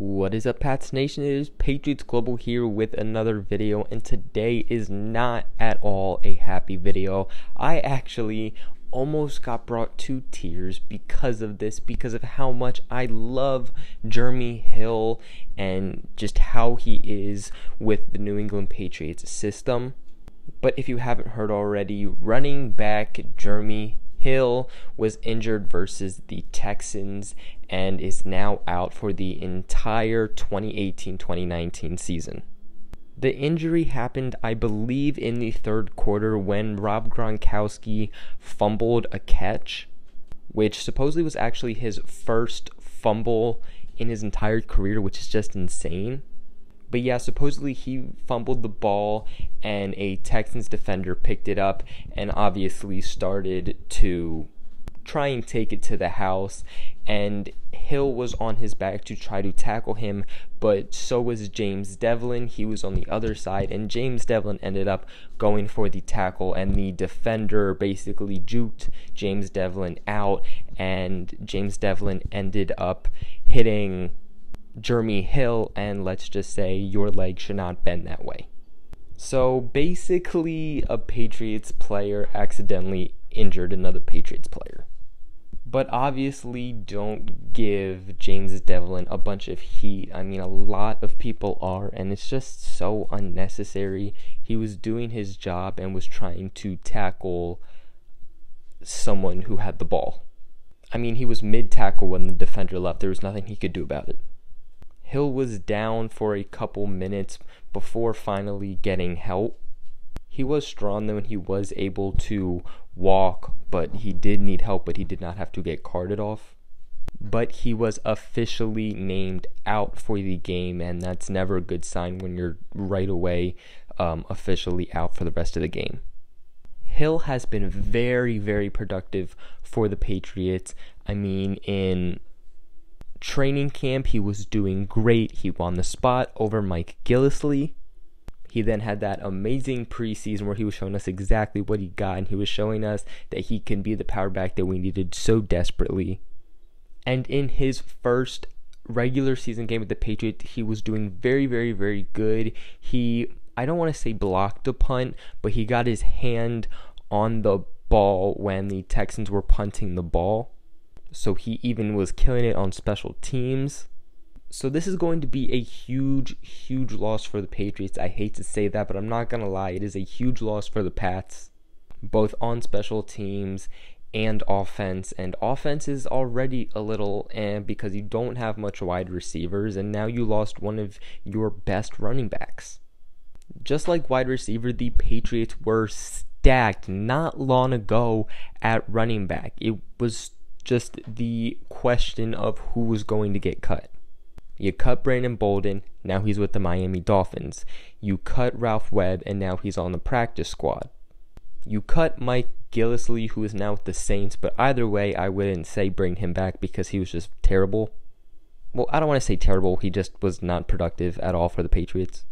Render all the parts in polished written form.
What is up, Pats Nation? It is Patriots Global here with another video, and today is not at all a happy video. I actually almost got brought to tears because of this, because of how much I love Jeremy Hill and just how he is with the New England Patriots system. But if you haven't heard already, running back Jeremy Hill was injured versus the Texans and is now out for the entire 2018-2019 season. The injury happened, I believe, in the third quarter when Rob Gronkowski fumbled a catch, which supposedly was actually his first fumble in his entire career, which is just insane. But yeah, supposedly he fumbled the ball and a Texans defender picked it up and obviously started to try and take it to the house, and Hill was on his back to try to tackle him, but so was James Devlin. He was on the other side, and James Devlin ended up going for the tackle, and the defender basically juked James Devlin out, and James Devlin ended up hitting Jeremy Hill, and let's just say your leg should not bend that way. So basically a Patriots player accidentally injured another Patriots player. But obviously don't give James Devlin a bunch of heat. I mean, a lot of people are, and it's just so unnecessary. He was doing his job and was trying to tackle someone who had the ball. I mean, he was mid-tackle when the defender left. There was nothing he could do about it. Hill was down for a couple minutes before finally getting help. He was strong though, and he was able to walk, but he did need help, but he did not have to get carted off. But he was officially named out for the game, and that's never a good sign when you're right away officially out for the rest of the game. Hill has been very, very productive for the Patriots. I mean, in training camp, he was doing great. He won the spot over Mike Gillislee. He then had that amazing preseason where he was showing us exactly what he got, and he was showing us that he can be the power back that we needed so desperately. And in his first regular season game with the Patriots, he was doing very, very, very good. I don't want to say blocked a punt, but he got his hand on the ball when the Texans were punting the ball. So he even was killing it on special teams. So this is going to be a huge, huge loss for the Patriots. I hate to say that, but I'm not going to lie. It is a huge loss for the Pats, both on special teams and offense. And offense is already a little because you don't have much wide receivers, and now you lost one of your best running backs. Just like wide receiver, the Patriots were stacked not long ago at running back. It was just the question of who was going to get cut. You cut Brandon Bolden, now he's with the Miami Dolphins. You cut Ralph Webb, and now he's on the practice squad. You cut Mike Gillislee, who is now with the Saints, but either way, I wouldn't say bring him back because he was just terrible. Well, I don't want to say terrible, he just was not productive at all for the Patriots.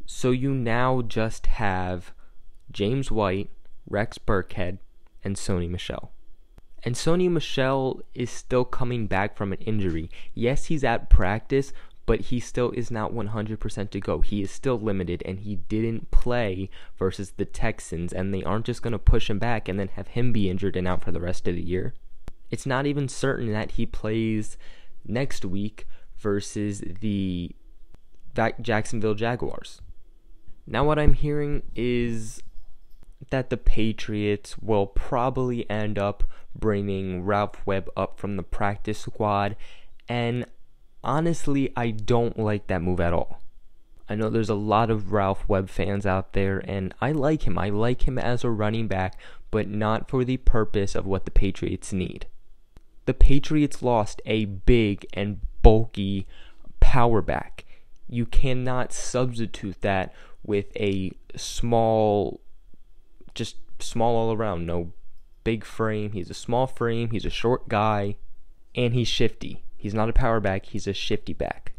So you now just have James White, Rex Burkhead, and Sony Michel. And Sony Michel is still coming back from an injury. Yes, he's at practice, but he still is not 100% to go. He is still limited, and he didn't play versus the Texans, and they aren't just going to push him back and then have him be injured and out for the rest of the year. It's not even certain that he plays next week versus the Jacksonville Jaguars. Now what I'm hearing is that the Patriots will probably end up bringing Ralph Webb up from the practice squad, and honestly, I don't like that move at all. I know there's a lot of Ralph Webb fans out there, and I like him. I like him as a running back, but not for the purpose of what the Patriots need. The Patriots lost a big and bulky power back. You cannot substitute that with a small all around. No big frame. He's a small frame. He's a short guy. And he's shifty. He's not a power back. He's a shifty back.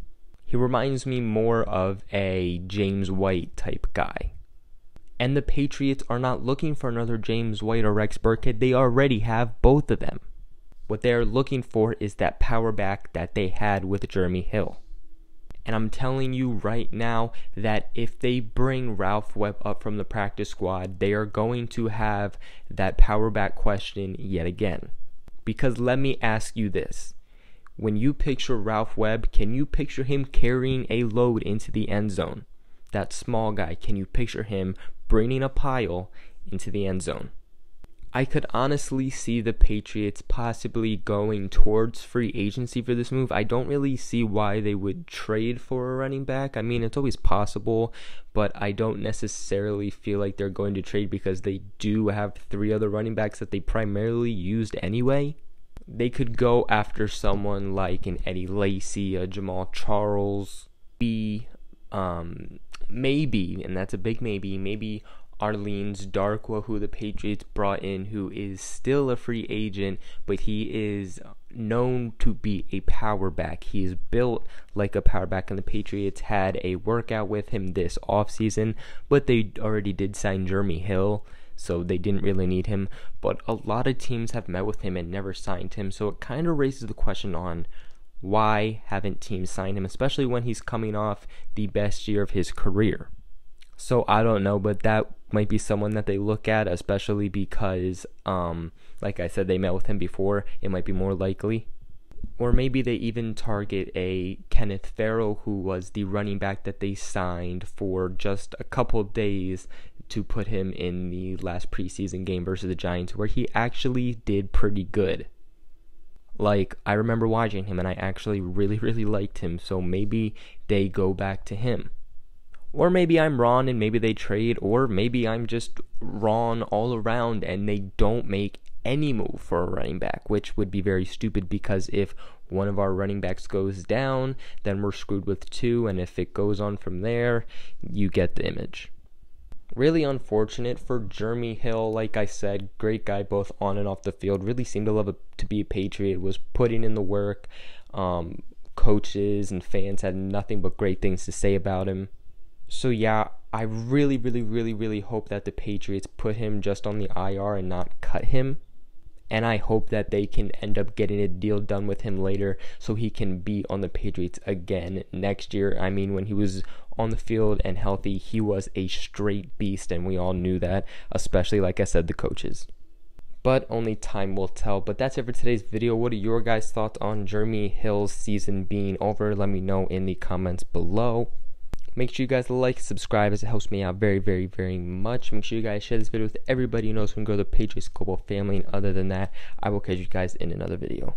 He reminds me more of a James White type guy. And the Patriots are not looking for another James White or Rex Burkhead. They already have both of them. What they're looking for is that power back that they had with Jeremy Hill. And I'm telling you right now that if they bring Ralph Webb up from the practice squad, they are going to have that power back question yet again. Because let me ask you this. When you picture Ralph Webb, can you picture him carrying a load into the end zone? That small guy, can you picture him bringing a pile into the end zone? I could honestly see the Patriots possibly going towards free agency for this move. I don't really see why they would trade for a running back. I mean, it's always possible, but I don't necessarily feel like they're going to trade because they do have 3 other running backs that they primarily used anyway. They could go after someone like an Eddie Lacy, a Jamal Charles, maybe, and that's a big maybe Arlene's Darkwa, who the Patriots brought in, who is still a free agent, but he is known to be a power back. He is built like a power back, and the Patriots had a workout with him this offseason, but they already did sign Jeremy Hill, so they didn't really need him. But a lot of teams have met with him and never signed him, so it kind of raises the question on why haven't teams signed him, especially when he's coming off the best year of his career. So I don't know, but that might be someone that they look at, especially because, like I said, they met with him before. It might be more likely. Or maybe they even target a Kenneth Farrell, who was the running back that they signed for just a couple of days to put him in the last preseason game versus the Giants, where he actually did pretty good. Like, I remember watching him, and I actually really, really liked him, so maybe they go back to him. Or maybe I'm wrong and maybe they trade, or maybe I'm just wrong all around and they don't make any move for a running back, which would be very stupid because if one of our running backs goes down, then we're screwed with 2, and if it goes on from there, you get the image. Really unfortunate for Jeremy Hill. Like I said, great guy both on and off the field, really seemed to love to be a Patriot, was putting in the work. Coaches and fans had nothing but great things to say about him. So yeah, I really, really, really, really hope that the Patriots put him just on the IR and not cut him. And I hope that they can end up getting a deal done with him later so he can be on the Patriots again next year. I mean, when he was on the field and healthy, he was a straight beast, and we all knew that, especially, like I said, the coaches. But only time will tell. But that's it for today's video. What are your guys' thoughts on Jeremy Hill's season being over? Let me know in the comments below. Make sure you guys like, subscribe, as it helps me out very, very, very much. Make sure you guys share this video with everybody who knows who can grow the Patriots Global family. And other than that, I will catch you guys in another video.